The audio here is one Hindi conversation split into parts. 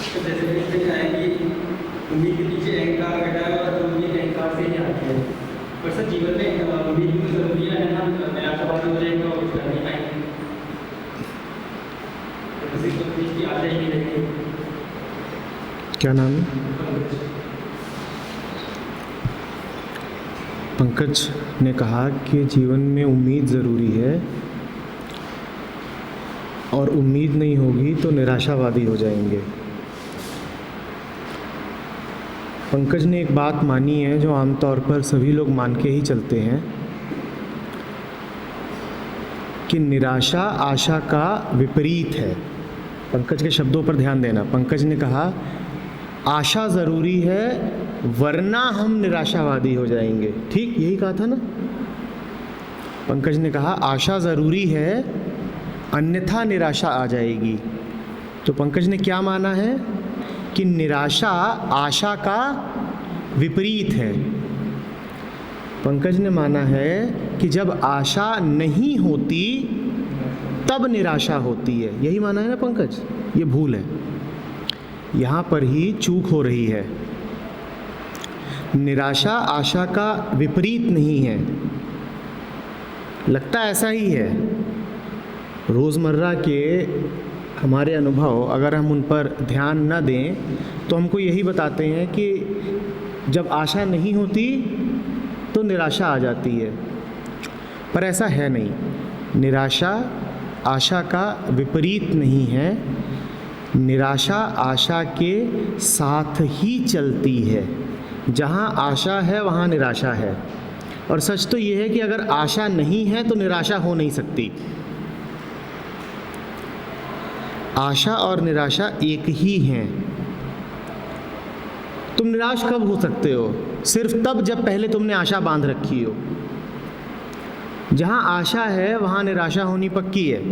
तो जैसे कि इसमें क्या है कि उम्मीद के पीछे अहंकार बैठा है और उम्मीद अहंकार से ही आती है। पर सर जीवन में उम्मीद भी जरूरी है ना, निराशावादी हो जाएगा और कुछ कर नहीं पाएंगे, तो किसी को चीज़ की आशा ही नहीं रहेगी। क्या नाम है? पंकज ने कहा कि जीवन में उम्मीद ज़रूरी है और उम्मीद नहीं होगी तो निराशावादी हो जाएंगे। पंकज ने एक बात मानी है जो आमतौर पर सभी लोग मान के ही चलते हैं कि निराशा आशा का विपरीत है। पंकज के शब्दों पर ध्यान देना। पंकज ने कहा आशा ज़रूरी है वरना हम निराशावादी हो जाएंगे। ठीक यही कहा था ना? पंकज ने कहा आशा ज़रूरी है अन्यथा निराशा आ जाएगी। तो पंकज ने क्या माना है कि निराशा आशा का विपरीत है। पंकज ने माना है कि जब आशा नहीं होती तब निराशा होती है। यही माना है ना पंकज? ये भूल है, यहाँ पर ही चूक हो रही है। निराशा आशा का विपरीत नहीं है। लगता ऐसा ही है। रोज़मर्रा के हमारे अनुभव अगर हम उन पर ध्यान न दें तो हमको यही बताते हैं कि जब आशा नहीं होती तो निराशा आ जाती है, पर ऐसा है नहीं। निराशा आशा का विपरीत नहीं है। निराशा आशा के साथ ही चलती है। जहाँ आशा है वहाँ निराशा है। और सच तो ये है कि अगर आशा नहीं है तो निराशा हो नहीं सकती। आशा और निराशा एक ही हैं। तुम निराश कब हो सकते हो? सिर्फ तब जब पहले तुमने आशा बांध रखी हो। जहाँ आशा है वहाँ निराशा होनी पक्की है।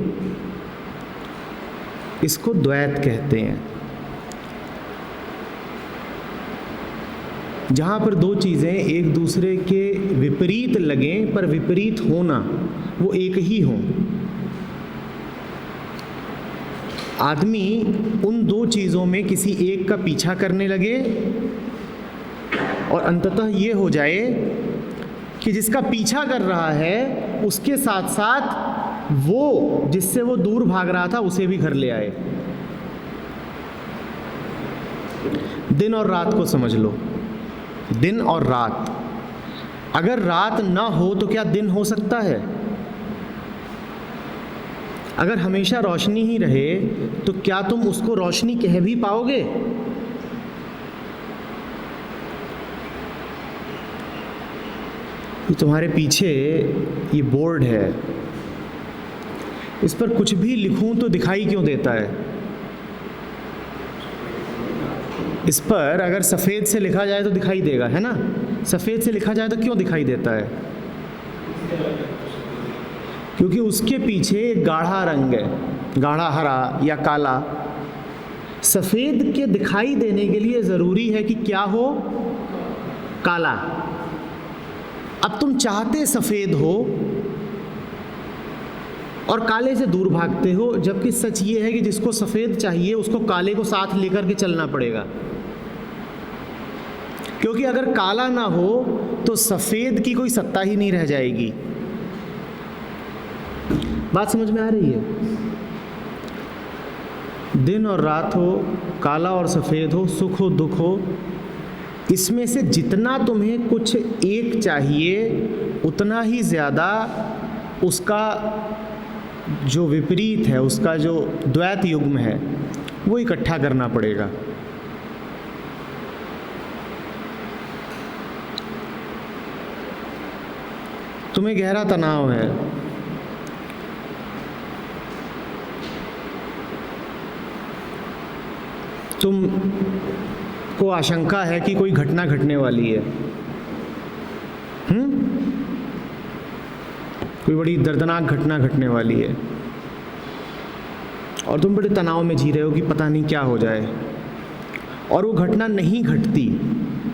इसको द्वैत कहते हैं। जहाँ पर दो चीज़ें एक दूसरे के विपरीत लगें पर विपरीत होना वो एक ही हों। आदमी उन दो चीज़ों में किसी एक का पीछा करने लगे और अंततः ये हो जाए कि जिसका पीछा कर रहा है उसके साथ साथ वो जिससे वो दूर भाग रहा था उसे भी घर ले आए। दिन और रात को समझ लो। दिन और रात, अगर रात ना हो तो क्या दिन हो सकता है? अगर हमेशा रोशनी ही रहे तो क्या तुम उसको रोशनी कह भी पाओगे? ये तुम्हारे पीछे ये बोर्ड है, इस पर कुछ भी लिखूं तो दिखाई क्यों देता है? इस पर अगर सफ़ेद से लिखा जाए तो दिखाई देगा, है ना? सफ़ेद से लिखा जाए तो क्यों दिखाई देता है? क्योंकि उसके पीछे एक गाढ़ा रंग है, गाढ़ा हरा या काला। सफ़ेद के दिखाई देने के लिए ज़रूरी है कि क्या हो? काला। अब तुम चाहते सफ़ेद हो और काले से दूर भागते हो, जबकि सच ये है कि जिसको सफ़ेद चाहिए उसको काले को साथ लेकर के चलना पड़ेगा। क्योंकि अगर काला ना हो तो सफ़ेद की कोई सत्ता ही नहीं रह जाएगी। बात समझ में आ रही है? दिन और रात हो, काला और सफ़ेद हो, सुख हो दुख हो, इसमें से जितना तुम्हें कुछ एक चाहिए उतना ही ज़्यादा उसका जो विपरीत है, उसका जो द्वैत युग्म है वो इकट्ठा करना पड़ेगा। तुम्हें गहरा तनाव है, तुम को आशंका है कि कोई घटना घटने वाली है, कोई बड़ी दर्दनाक घटना घटने वाली है और तुम बड़े तनाव में जी रहे हो कि पता नहीं क्या हो जाए, और वो घटना नहीं घटती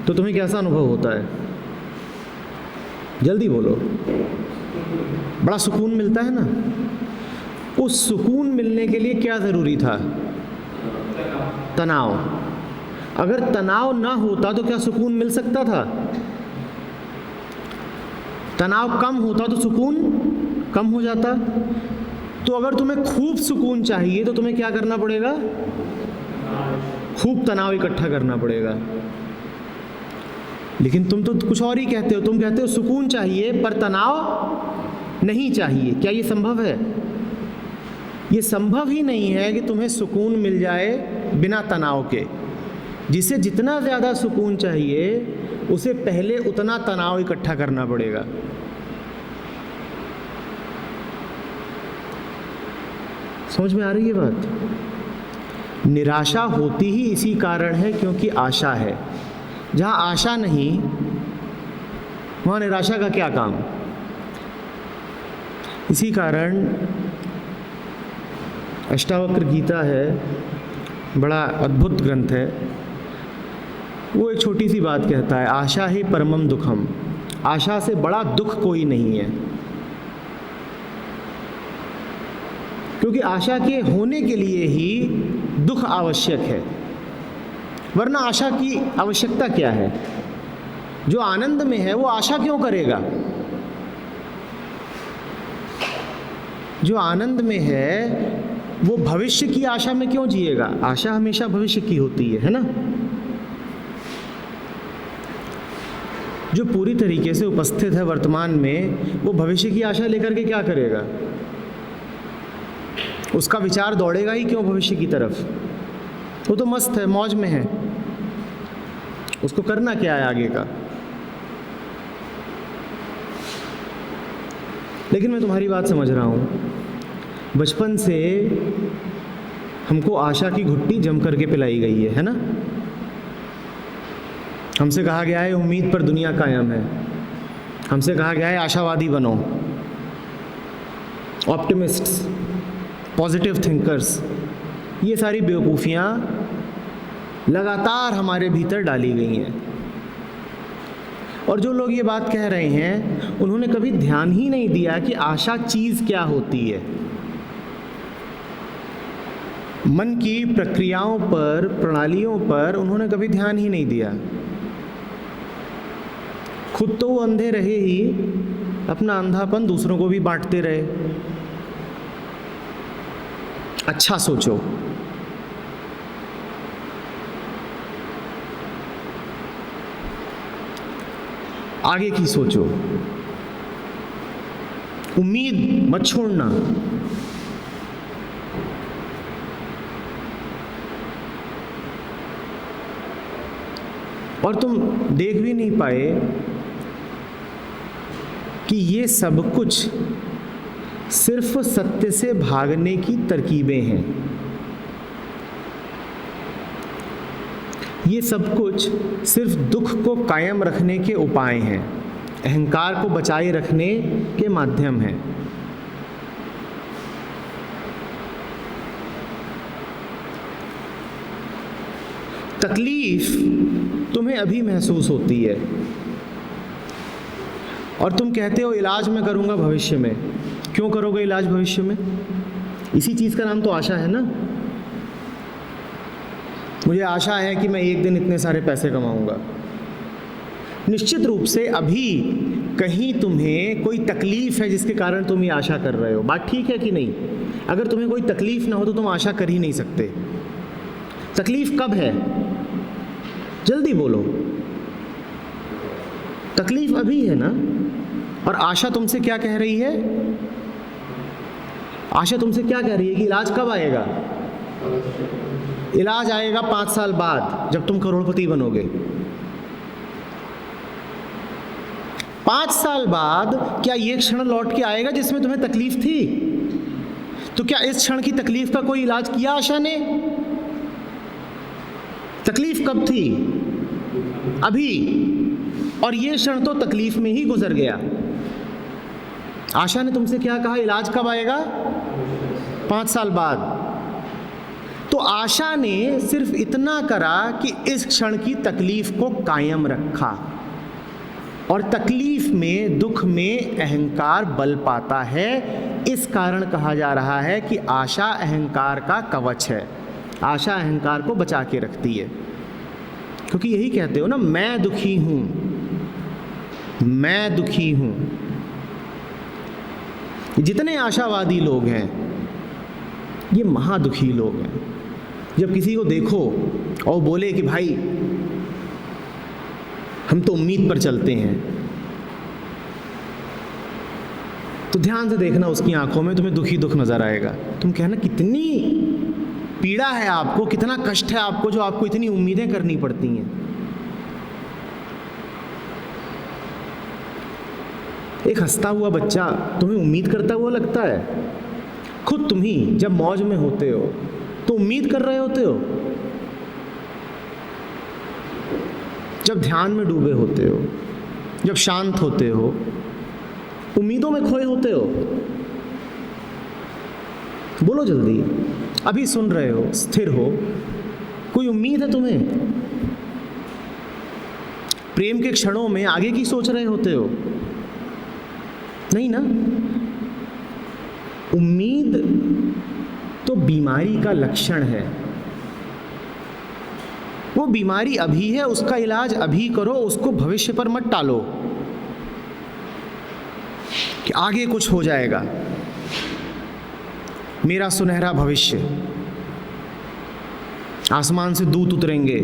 तो तुम्हें कैसा अनुभव होता है? जल्दी बोलो। बड़ा सुकून मिलता है ना? उस सुकून मिलने के लिए क्या ज़रूरी था? तनाव। अगर तनाव ना होता तो क्या सुकून मिल सकता था? तनाव कम होता तो सुकून कम हो जाता। तो अगर तुम्हें खूब सुकून चाहिए तो तुम्हें क्या करना पड़ेगा? खूब तनाव इकट्ठा करना पड़ेगा। लेकिन तुम तो कुछ और ही कहते हो। तुम कहते हो सुकून चाहिए पर तनाव नहीं चाहिए। क्या ये संभव है? ये संभव ही नहीं है कि तुम्हें सुकून मिल जाए बिना तनाव के। जिसे जितना ज़्यादा सुकून चाहिए उसे पहले उतना तनाव इकट्ठा करना पड़ेगा। समझ में आ रही है बात? निराशा होती ही इसी कारण है क्योंकि आशा है। जहाँ आशा नहीं वहाँ निराशा का क्या काम? इसी कारण अष्टावक्र गीता है, बड़ा अद्भुत ग्रंथ है। वो एक छोटी सी बात कहता है, आशा ही परमम दुखम। आशा से बड़ा दुख कोई नहीं है। क्योंकि आशा के होने के लिए ही दुख आवश्यक है, वरना आशा की आवश्यकता क्या है? जो आनंद में है वो आशा क्यों करेगा? जो आनंद में है वो भविष्य की आशा में क्यों जिएगा? आशा हमेशा भविष्य की होती है ना? जो पूरी तरीके से उपस्थित है वर्तमान में, वो भविष्य की आशा लेकर के क्या करेगा? उसका विचार दौड़ेगा ही क्यों भविष्य की तरफ? वो तो मस्त है, मौज में है। उसको करना क्या है आगे का? लेकिन मैं तुम्हारी बात समझ रहा हूँ। बचपन से हमको आशा की घुट्टी जम करके पिलाई गई है ना? हमसे कहा गया है उम्मीद पर दुनिया कायम है। हमसे कहा गया है आशावादी बनो, ऑप्टिमिस्ट्स, पॉजिटिव थिंकर्स। ये सारी बेवकूफ़ियाँ लगातार हमारे भीतर डाली गई हैं। और जो लोग ये बात कह रहे हैं उन्होंने कभी ध्यान ही नहीं दिया कि आशा चीज़ क्या होती है। मन की प्रक्रियाओं पर, प्रणालियों पर उन्होंने कभी ध्यान ही नहीं दिया। खुद तो वो अंधे रहे ही, अपना अंधापन दूसरों को भी बांटते रहे। अच्छा सोचो, आगे की सोचो, उम्मीद मत छोड़ना। और तुम देख भी नहीं पाए कि ये सब कुछ सिर्फ सत्य से भागने की तरकीबें हैं। ये सब कुछ सिर्फ दुख को कायम रखने के उपाय हैं, अहंकार को बचाए रखने के माध्यम हैं। तकलीफ तुम्हें अभी महसूस होती है और तुम कहते हो इलाज मैं करूंगा भविष्य में। क्यों करोगे इलाज भविष्य में? इसी चीज़ का नाम तो आशा है ना। मुझे आशा है कि मैं एक दिन इतने सारे पैसे कमाऊंगा। निश्चित रूप से अभी कहीं तुम्हें कोई तकलीफ है जिसके कारण तुम ये आशा कर रहे हो। बात ठीक है कि नहीं? अगर तुम्हें कोई तकलीफ ना हो तो तुम आशा कर ही नहीं सकते। तकलीफ कब है? जल्दी बोलो। तकलीफ अभी है ना। और आशा तुमसे क्या कह रही है? आशा तुमसे क्या कह रही है कि इलाज कब आएगा? इलाज आएगा 5 साल बाद, जब तुम करोड़पति बनोगे। 5 साल बाद क्या ये क्षण लौट के आएगा जिसमें तुम्हें तकलीफ थी? तो क्या इस क्षण की तकलीफ का कोई इलाज किया आशा ने? तकलीफ कब थी? अभी। और ये क्षण तो तकलीफ में ही गुजर गया। आशा ने तुमसे क्या कहा? इलाज कब आएगा? 5 साल बाद। तो आशा ने सिर्फ इतना करा कि इस क्षण की तकलीफ को कायम रखा। और तकलीफ में, दुख में अहंकार बल पाता है। इस कारण कहा जा रहा है कि आशा अहंकार का कवच है। आशा अहंकार को बचा के रखती है, क्योंकि यही कहते हो ना, मैं दुखी हूं, मैं दुखी हूं। जितने आशावादी लोग हैं ये महादुखी लोग हैं। जब किसी को देखो और बोले कि भाई हम तो उम्मीद पर चलते हैं, तो ध्यान से देखना, उसकी आंखों में तुम्हें दुखी दुख नजर आएगा। तुम कहना कितनी पीड़ा है आपको, कितना कष्ट है आपको, जो आपको इतनी उम्मीदें करनी पड़ती हैं। एक हंसता हुआ बच्चा तुम्हें उम्मीद करता हुआ लगता है? खुद तुम ही जब मौज में होते हो तो उम्मीद कर रहे होते हो, जब ध्यान में डूबे होते हो, जब शांत होते हो, उम्मीदों में खोए होते हो। बोलो जल्दी, अभी सुन रहे हो, स्थिर हो, कोई उम्मीद है तुम्हें? प्रेम के क्षणों में आगे की सोच रहे होते हो? नहीं ना। उम्मीद तो बीमारी का लक्षण है। वो बीमारी अभी है, उसका इलाज अभी करो, उसको भविष्य पर मत टालो कि आगे कुछ हो जाएगा, मेरा सुनहरा भविष्य, आसमान से दूत उतरेंगे,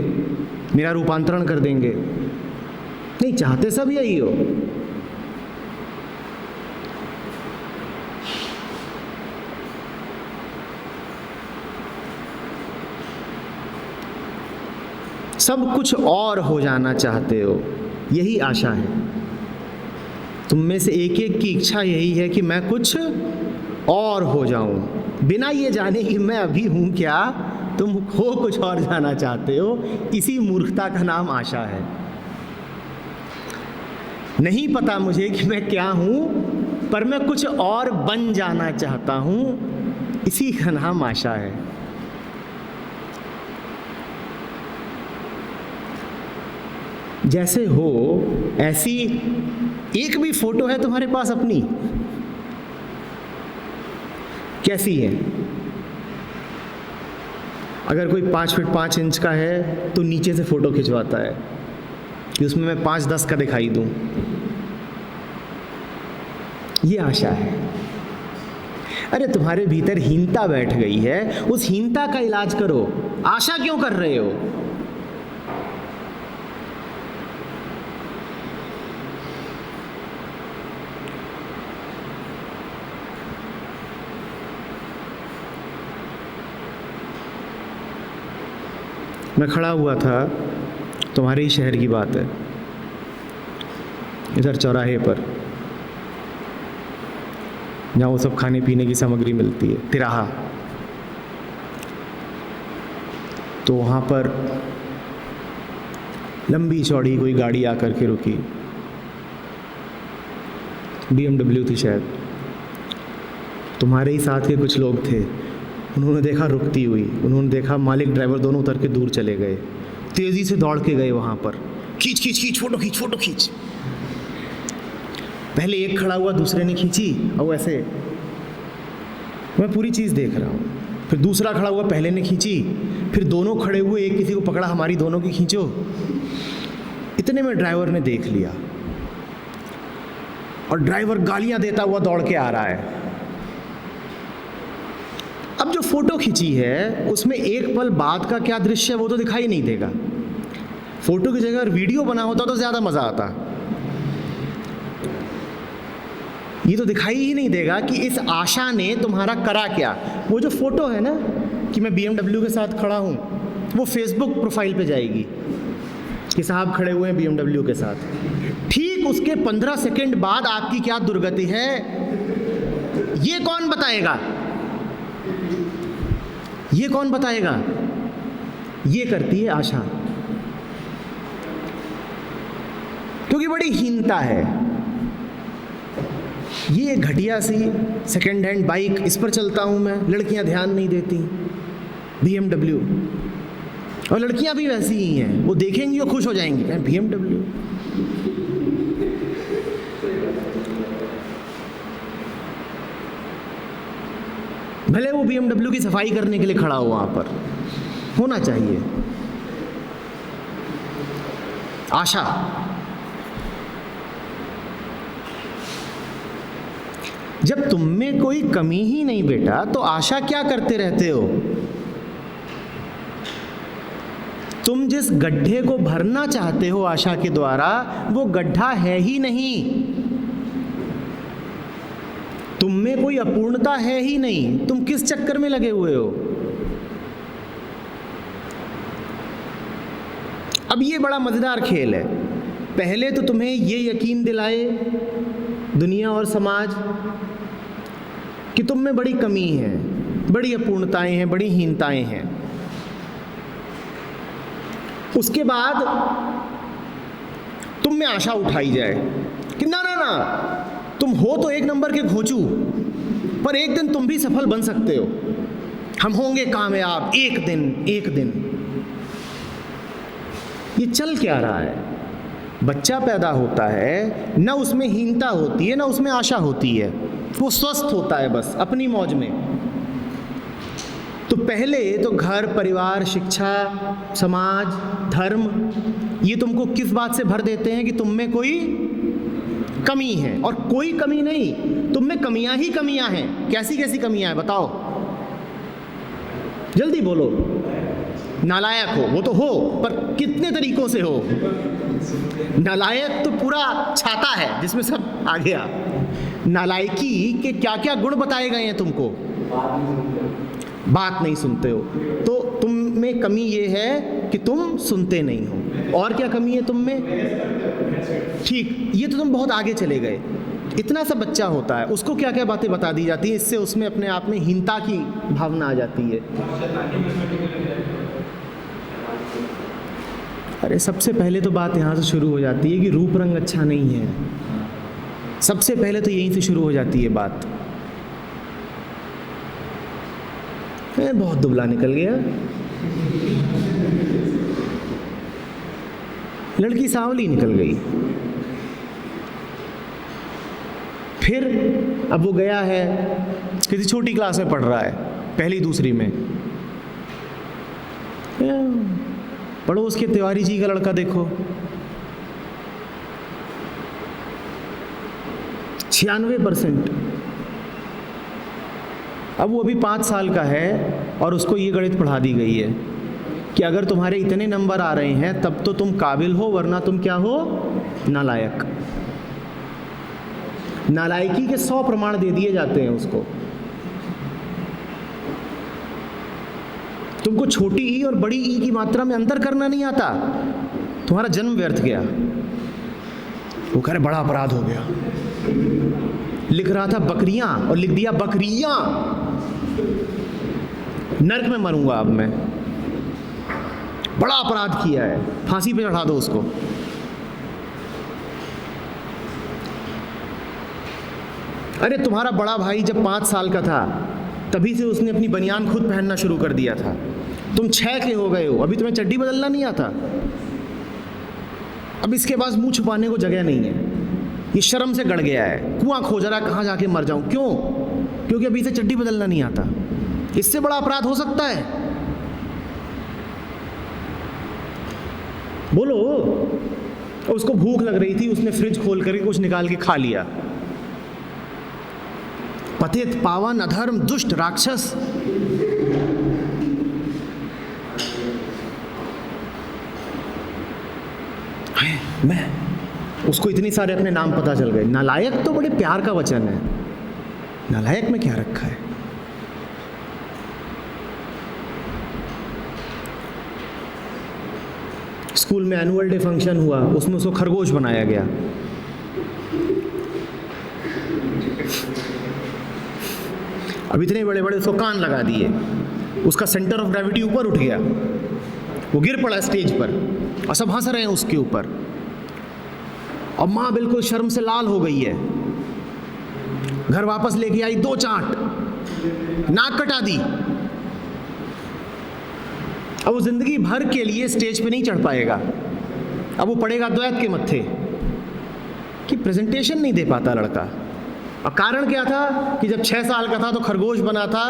मेरा रूपांतरण कर देंगे। नहीं, चाहते सब यही हो। सब कुछ और हो जाना चाहते हो, यही आशा है। तुम में से एक एक की इच्छा यही है कि मैं कुछ और हो जाऊं, बिना ये जाने कि मैं अभी हूं क्या। तुम हो कुछ और जाना चाहते हो, इसी मूर्खता का नाम आशा है। नहीं पता मुझे कि मैं क्या हूं, पर मैं कुछ और बन जाना चाहता हूं, इसी का नाम आशा है। जैसे हो ऐसी एक भी फोटो है तुम्हारे पास अपनी? कैसी है? अगर कोई 5 फीट 5 इंच का है तो नीचे से फोटो खिंचवाता है कि उसमें मैं 5-10 का दिखाई दूं। ये आशा है। अरे तुम्हारे भीतर हीनता बैठ गई है, उस हीनता का इलाज करो। आशा क्यों कर रहे हो? मैं खड़ा हुआ था, तुम्हारे ही शहर की बात है, इधर चौराहे पर, जहाँ वो सब खाने पीने की सामग्री मिलती है, तिराहा। तो वहाँ पर लंबी चौड़ी कोई गाड़ी आकर के रुकी, BMW थी शायद। तुम्हारे ही साथ के कुछ लोग थे, उन्होंने देखा रुकती हुई, उन्होंने देखा मालिक ड्राइवर दोनों उतर के दूर चले गए, तेज़ी से दौड़ के गए वहाँ पर, खींच खींच खींच, फोटो खींच, फोटो खींच। पहले एक खड़ा हुआ, दूसरे ने खींची, और ऐसे मैं पूरी चीज़ देख रहा हूँ। फिर दूसरा खड़ा हुआ, पहले ने खींची, फिर दोनों खड़े हुए, एक किसी को पकड़ा, हमारी दोनों की खींचो। इतने में ड्राइवर ने देख लिया, और ड्राइवर गालियाँ देता हुआ दौड़ के आ रहा है। अब जो फोटो खींची है उसमें एक पल बाद का क्या दृश्य है वो तो दिखाई नहीं देगा। फोटो की जगह अगर वीडियो बना होता तो ज़्यादा मज़ा आता। ये तो दिखाई ही नहीं देगा कि इस आशा ने तुम्हारा करा क्या। वो जो फोटो है ना कि मैं BMW के साथ खड़ा हूँ, वो फेसबुक प्रोफाइल पे जाएगी कि साहब खड़े हुए हैं BMW के साथ। ठीक उसके 15 सेकंड बाद आपकी क्या दुर्गति है ये कौन बताएगा? ये कौन बताएगा? ये करती है आशा, क्योंकि बड़ी हीनता है। ये घटिया सी सेकेंड हैंड बाइक, इस पर चलता हूं मैं, लड़कियां ध्यान नहीं देती, BMW। और लड़कियां भी वैसी ही हैं, वो देखेंगी और खुश हो जाएंगी, BMW। भले वो BMW की सफाई करने के लिए खड़ा हो वहाँ पर, होना चाहिए। आशा, जब तुम में कोई कमी ही नहीं बेटा तो आशा क्या करते रहते हो? तुम जिस गड्ढे को भरना चाहते हो आशा के द्वारा, वो गड्ढा है ही नहीं। तुम में कोई अपूर्णता है ही नहीं। तुम किस चक्कर में लगे हुए हो? अब ये बड़ा मजेदार खेल है। पहले तो तुम्हें ये यकीन दिलाए दुनिया और समाज कि तुम में बड़ी कमी है, बड़ी अपूर्णताएं हैं, बड़ी हीनताएं हैं। उसके बाद तुम में आशा उठाई जाए कि ना ना ना, तुम हो तो एक नंबर के घोंचू, पर एक दिन तुम भी सफल बन सकते हो, हम होंगे कामयाब एक दिन एक दिन। ये चल क्या रहा है? बच्चा पैदा होता है, ना उसमें हीनता होती है ना उसमें आशा होती है, वो स्वस्थ होता है बस अपनी मौज में। तो पहले तो घर, परिवार, शिक्षा, समाज, धर्म, ये तुमको किस बात से भर देते हैं कि तुम में कोई कमी है, और कोई कमी नहीं, तुम में कमियां ही कमियां हैं। कैसी कैसी कमियां हैं बताओ, जल्दी बोलो। नालायक हो, वो तो हो, पर कितने तरीकों से हो? नालायक तो पूरा छाता है जिसमें सब आ गया। नालायकी के क्या क्या गुण बताए गए हैं तुमको? बात नहीं सुनते हो, तो तुम में कमी ये है कि तुम सुनते नहीं हो। और क्या कमी है तुम में? ठीक, ये तो तुम बहुत आगे चले गए। इतना सा बच्चा होता है, उसको क्या क्या बातें बता दी जाती हैं, इससे उसमें अपने आप में हीनता की भावना आ जाती है। अरे सबसे पहले तो बात यहाँ से शुरू हो जाती है कि रूप रंग अच्छा नहीं है। सबसे पहले तो यहीं से शुरू हो जाती है बात। बहुत दुबला निकल गया, लड़की सांवली निकल गई। फिर अब वो गया है, किसी छोटी क्लास में पढ़ रहा है, पहली दूसरी में। पड़ोस के तिवारी जी का लड़का देखो, 96%। अब वो अभी 5 साल का है और उसको ये गणित पढ़ा दी गई है कि अगर तुम्हारे इतने नंबर आ रहे हैं तब तो तुम काबिल हो, वरना तुम क्या हो? नालायक। नालायकी के 100 प्रमाण दे दिए जाते हैं उसको। तुमको छोटी ई और बड़ी ई की मात्रा में अंतर करना नहीं आता, तुम्हारा जन्म व्यर्थ गया। वो कह रहे बड़ा अपराध हो गया, लिख रहा था बकरियां और लिख दिया बकरियां। नर्क में मरूंगा अब मैं, बड़ा अपराध किया है, फांसी पे चढ़ा दो उसको। अरे तुम्हारा बड़ा भाई जब 5 साल का था तभी से उसने अपनी बनियान खुद पहनना शुरू कर दिया था। तुम 6 के हो गए हो, अभी तुम्हें चड्डी बदलना नहीं आता। अब इसके पास मुंह छुपाने को जगह नहीं है, ये शर्म से गड़ गया है, कुआं खोज रहा है कहाँ जाके मर जाऊं। क्यों? क्योंकि अभी से चड्डी बदलना नहीं आता। इससे बड़ा अपराध हो सकता है? बोलो। उसको भूख लग रही थी, उसने फ्रिज खोल करके कुछ निकाल के खा लिया। पतित, पावन, अधर्म, दुष्ट, राक्षस। मैं उसको इतनी सारे अपने नाम पता चल गए। नालायक तो बड़े प्यार का वचन है, नालायक में क्या रखा है? स्कूल में एनुअल डे फंक्शन हुआ, उसमें उसको खरगोश बनाया गया। अब इतने बड़े बड़े उसको कान लगा दिए, उसका सेंटर ऑफ ग्रेविटी ऊपर उठ गया, वो गिर पड़ा स्टेज पर और सब हंस रहे हैं उसके ऊपर। और माँ बिल्कुल शर्म से लाल हो गई है, घर वापस लेके आई, 2 चांट, नाक कटा दी। अब वो जिंदगी भर के लिए स्टेज पे नहीं चढ़ पाएगा। अब वो पड़ेगा द्वैत के मत्थे कि प्रेजेंटेशन नहीं दे पाता लड़का। और कारण क्या था कि जब 6 साल का था तो खरगोश बना था,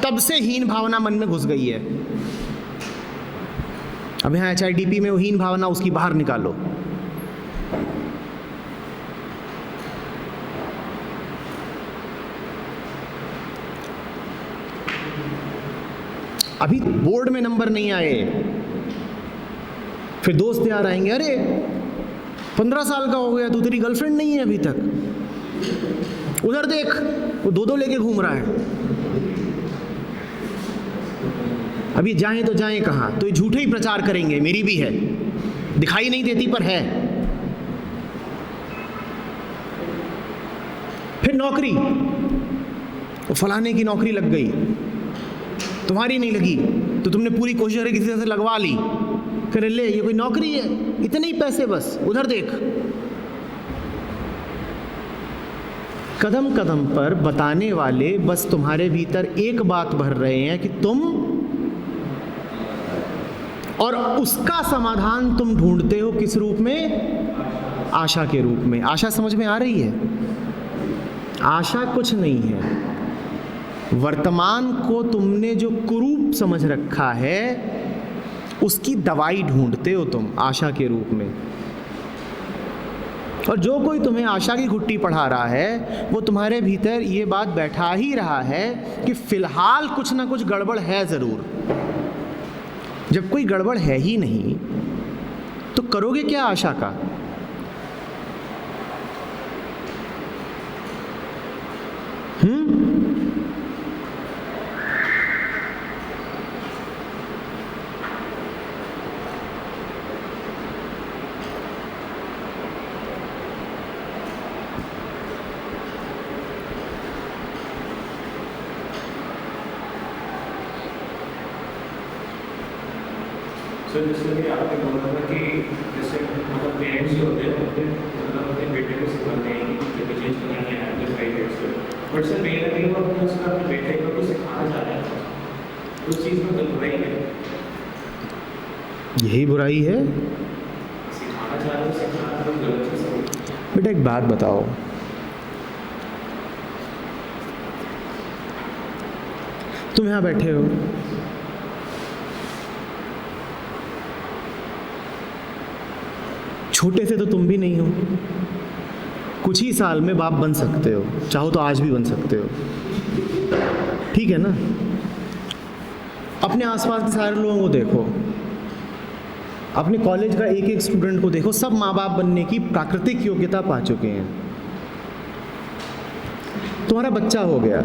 तब से हीन भावना मन में घुस गई है। अब यहाँ HIDP में वो हीन भावना उसकी बाहर निकालो। अभी बोर्ड में नंबर नहीं आए, फिर दोस्त यार आएंगे, अरे 15 साल का हो गया तू, तेरी गर्लफ्रेंड नहीं है अभी तक, उधर देख वो दो लेके घूम रहा है। अभी जाएं तो जाएं कहाँ? तो ये झूठे ही प्रचार करेंगे, मेरी भी है, दिखाई नहीं देती पर है। फिर नौकरी, वो फलाने की नौकरी लग गई, तुम्हारी नहीं लगी तो तुमने पूरी कोशिश करी किसी से लगवा ली, करे ले ये कोई नौकरी है, इतने ही पैसे बस, उधर देख। कदम कदम पर बताने वाले बस तुम्हारे भीतर एक बात भर रहे हैं कि तुम, और उसका समाधान तुम ढूंढते हो किस रूप में? आशा के रूप में। आशा समझ में आ रही है? आशा कुछ नहीं है, वर्तमान को तुमने जो कुरूप समझ रखा है उसकी दवाई ढूंढते हो तुम आशा के रूप में। और जो कोई तुम्हें आशा की घुट्टी पढ़ा रहा है वो तुम्हारे भीतर ये बात बैठा ही रहा है कि फिलहाल कुछ ना कुछ गड़बड़ है ज़रूर। जब कोई गड़बड़ है ही नहीं तो करोगे क्या आशा का? सर जैसे कि आपने बोला था कि जैसे मतलब पेरेंट्स जो होते हैं मतलब अपने बेटे को सिखाते हैं कि जब चेंज करना है तो राइट है सर, बट सर कहीं ना कहीं वो अपने उसका अपने बेटे को कुछ सिखाना चाह रहे हैं, उस चीज़ में गलत बुराई है? यही बुराई है? सिखाना चाह रहे हो, सिखाना तो गलत चीज़ है। बेटा एक बात बताओ, तुम यहाँ बैठे हो, छोटे से तो तुम भी नहीं हो, कुछ ही साल में बाप बन सकते हो, चाहो तो आज भी बन सकते हो, ठीक है ना? अपने आसपास के सारे लोगों को देखो, अपने कॉलेज का एक एक स्टूडेंट को देखो, सब माँ बाप बनने की प्राकृतिक योग्यता पा चुके हैं। तुम्हारा बच्चा हो गया,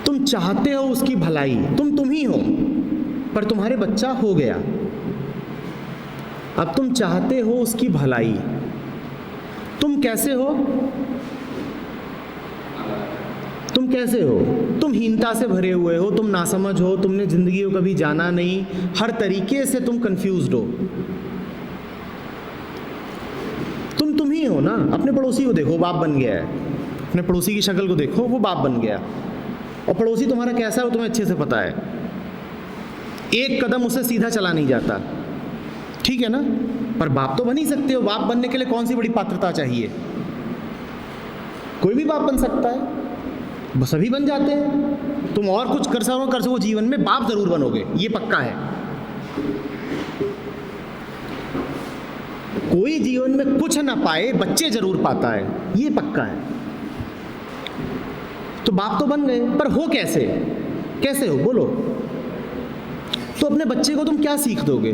तुम चाहते हो उसकी भलाई, तुम ही हो, पर तुम्हारे बच्चा हो गया, अब तुम चाहते हो उसकी भलाई। तुम कैसे हो? तुम कैसे हो? तुम हीनता से भरे हुए हो, तुम नासमझ हो, तुमने जिंदगी को कभी जाना नहीं, हर तरीके से तुम कंफ्यूज्ड हो। तुम ही हो ना। अपने पड़ोसी को देखो, बाप बन गया है, अपने पड़ोसी की शक्ल को देखो, वो बाप बन गया, और पड़ोसी तुम्हारा कैसा है वो तुम्हें अच्छे से पता है, एक कदम उसे सीधा चला नहीं जाता, ठीक है ना? पर बाप तो बन ही सकते हो। बाप बनने के लिए कौन सी बड़ी पात्रता चाहिए? कोई भी बाप बन सकता है, बस सभी बन जाते हैं। तुम और कुछ कर सको जीवन में, बाप जरूर बनोगे, ये पक्का है। कोई जीवन में कुछ ना पाए, बच्चे जरूर पाता है, ये पक्का है। तो बाप तो बन गए, पर हो कैसे? कैसे हो बोलो? तो अपने बच्चे को तुम क्या सीख दोगे?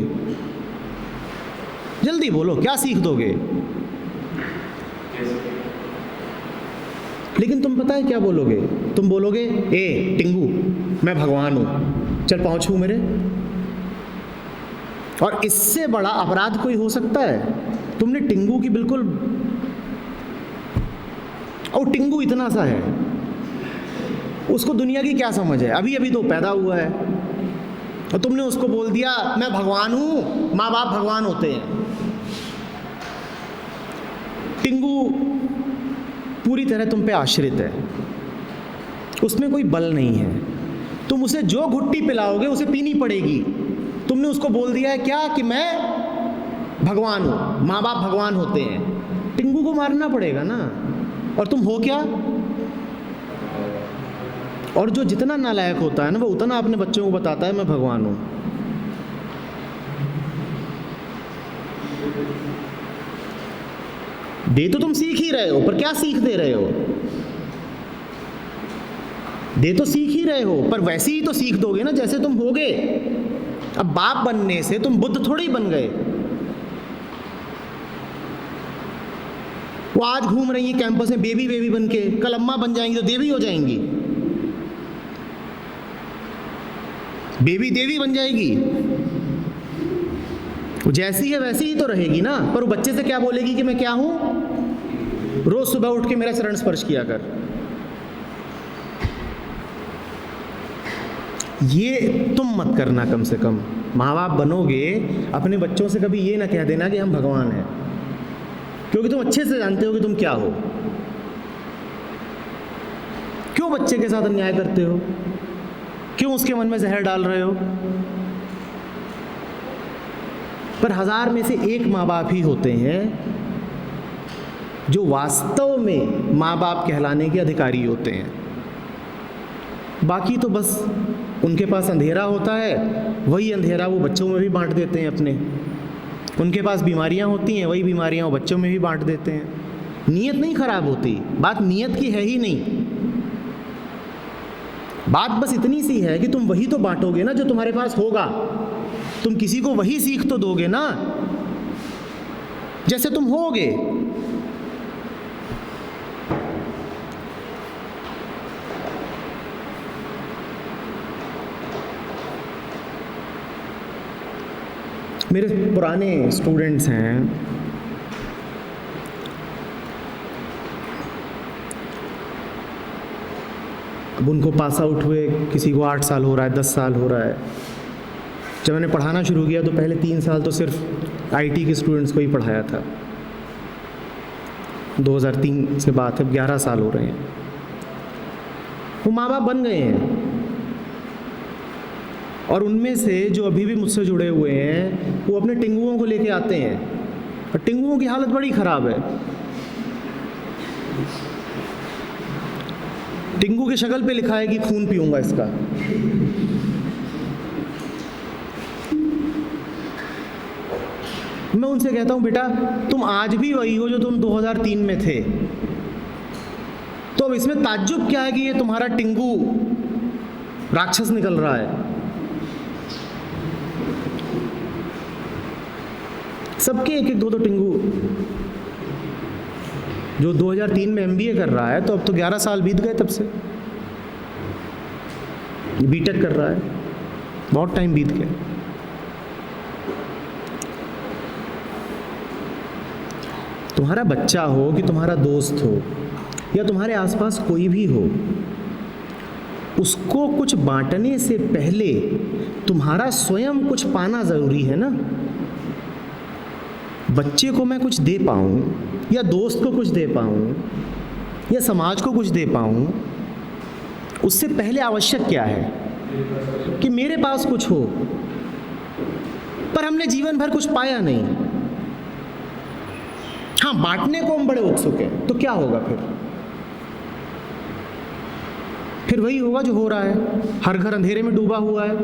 जल्दी बोलो, क्या सीख दोगे? लेकिन तुम पता है क्या बोलोगे? तुम बोलोगे, ए टिंगू, मैं भगवान हूं, चल पहुंचू मेरे। और इससे बड़ा अपराध कोई हो सकता है? तुमने टिंगू की बिल्कुल, और टिंगू इतना सा है, उसको दुनिया की क्या समझ है? अभी अभी तो पैदा हुआ है, और तुमने उसको बोल दिया मैं भगवान हूं। माँ बाप भगवान होते हैं। टिंगू पूरी तरह तुम पे आश्रित है, उसमें कोई बल नहीं है, तुम उसे जो घुट्टी पिलाओगे उसे पीनी पड़ेगी। तुमने उसको बोल दिया है क्या कि मैं भगवान हूं, माँ बाप भगवान होते हैं। टिंगू को मारना पड़ेगा ना। और तुम हो क्या? और जो जितना नालायक होता है ना, वो उतना अपने बच्चों को बताता है मैं भगवान हूँ। दे तो तुम सीख ही रहे हो, पर क्या सीख दे रहे हो? दे तो सीख ही रहे हो, पर वैसे ही तो सीख दोगे ना जैसे तुम होगे। अब बाप बनने से तुम बुद्ध थोड़ी बन गए। वो आज घूम रही है कैंपस में बेबी बेबी बन के, कल अम्मा बन जाएंगी तो देवी हो जाएंगी, बेबी देवी बन जाएगी। वो जैसी है वैसी ही तो रहेगी ना। पर वो बच्चे से क्या बोलेगी कि मैं क्या हूं? रोज सुबह उठ के मेरा चरण स्पर्श किया कर। ये तुम मत करना। कम से कम माँ बाप बनोगे, अपने बच्चों से कभी ये ना कह देना कि हम भगवान हैं, क्योंकि तुम अच्छे से जानते हो कि तुम क्या हो। क्यों बच्चे के साथ अन्याय करते हो? क्यों उसके मन में जहर डाल रहे हो? पर 1000 में से एक माँ बाप ही होते हैं जो वास्तव में माँ बाप कहलाने के अधिकारी होते हैं। बाकी तो बस उनके पास अंधेरा होता है, वही अंधेरा वो बच्चों में भी बांट देते हैं अपने। उनके पास बीमारियां होती हैं, वही बीमारियां वो बच्चों में भी बांट देते हैं। नीयत नहीं खराब होती, बात नीयत की है ही नहीं। बात बस इतनी सी है कि तुम वही तो बांटोगे ना जो तुम्हारे पास होगा। तुम किसी को वही सीख तो दोगे ना जैसे तुम होगे। मेरे पुराने स्टूडेंट्स हैं, अब उनको पास आउट हुए, किसी को 8 साल हो रहा है, 10 साल हो रहा है। जब मैंने पढ़ाना शुरू किया तो पहले 3 साल तो सिर्फ आईटी के स्टूडेंट्स को ही पढ़ाया था। 2003 से बात है, 11 साल हो रहे हैं। वो माँ बाप बन गए हैं, और उनमें से जो अभी भी मुझसे जुड़े हुए हैं वो अपने टिंगुओं को लेके आते हैं, और टिंगुओं की हालत बड़ी ख़राब है। टिंगू की शक्ल पे लिखा है कि खून पीऊंगा इसका। मैं उनसे कहता हूं बेटा तुम आज भी वही हो जो तुम 2003 में थे, तो अब इसमें ताज्जुब क्या है कि ये तुम्हारा टिंगू राक्षस निकल रहा है। सबके एक एक 2-2 टिंगू। जो 2003 में MBA कर रहा है तो अब तो 11 साल बीत गए तब से। बीटेक कर रहा है, बहुत टाइम बीत गया। तुम्हारा बच्चा हो कि तुम्हारा दोस्त हो या तुम्हारे आसपास कोई भी हो, उसको कुछ बांटने से पहले तुम्हारा स्वयं कुछ पाना ज़रूरी है ना। बच्चे को मैं कुछ दे पाऊँ, या दोस्त को कुछ दे पाऊँ, या समाज को कुछ दे पाऊँ, उससे पहले आवश्यक क्या है कि मेरे पास कुछ हो। पर हमने जीवन भर कुछ पाया नहीं। हाँ, बांटने को हम बड़े उत्सुक हैं, तो क्या होगा फिर वही होगा जो हो रहा है। हर घर अंधेरे में डूबा हुआ है।